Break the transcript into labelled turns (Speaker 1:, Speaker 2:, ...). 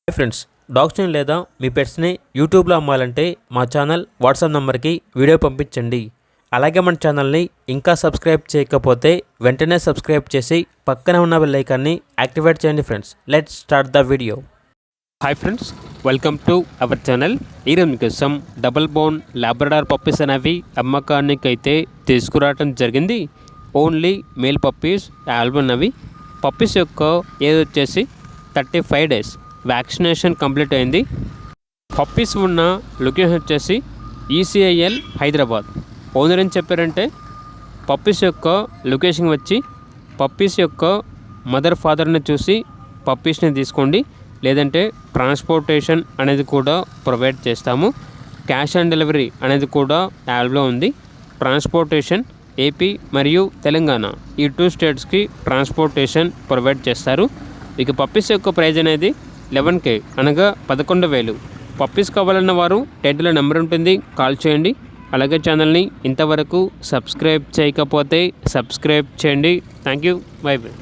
Speaker 1: Hi friends, డాగ్స్ని లేదా మీ పెట్స్ని యూట్యూబ్లో అమ్మాలంటే మా ఛానల్ వాట్సాప్ నెంబర్కి వీడియో పంపించండి. అలాగే మన ఛానల్ని ఇంకా సబ్స్క్రైబ్ చేయకపోతే వెంటనే సబ్స్క్రైబ్ చేసి పక్కనే ఉన్న బెల్ ఐకాన్ని యాక్టివేట్ చేయండి. Friends, let's start the video. Hi friends, welcome to our channel. ఈరోజు మీకోసం డబుల్ బోన్ లాబ్రడార్ పప్పీస్ అనేవి అమ్మకానికి అయితే తీసుకురావడం జరిగింది. ఓన్లీ మేల్ పప్పీస్ ఆల్బమ్ అవి. పప్పీస్ యొక్క ఏజ్ వచ్చేసి 35 days. వ్యాక్సినేషన్ కంప్లీట్ అయింది. పప్పీస్ ఉన్న లొకేషన్ వచ్చేసి ECIL హైదరాబాద్. ఓనర్ ఏం చెప్పారంటే పప్పీస్ యొక్క లొకేషన్ వచ్చి పప్పీస్ యొక్క మదర్ ఫాదర్ని చూసి పప్పీస్ని తీసుకోండి, లేదంటే ట్రాన్స్పోర్టేషన్ అనేది కూడా ప్రొవైడ్ చేస్తాము. క్యాష్ ఆన్ డెలివరీ అనేది కూడా యాప్లో ఉంది. ట్రాన్స్పోర్టేషన్ ఏపీ మరియు తెలంగాణ ఈ 2 స్టేట్స్కి ట్రాన్స్పోర్టేషన్ ప్రొవైడ్ చేస్తారు. ఇక పప్పీస్ యొక్క ప్రైజ్ అనేది 11K అనగా 11,000. పప్పీస్ కావాలన్న వారు టైటిల్లో నెంబర్ ఉంటుంది, కాల్ చేయండి. అలాగే ఛానల్ని ఇంతవరకు సబ్స్క్రైబ్ చేయకపోతే సబ్స్క్రైబ్ చేయండి. Thank you. By by.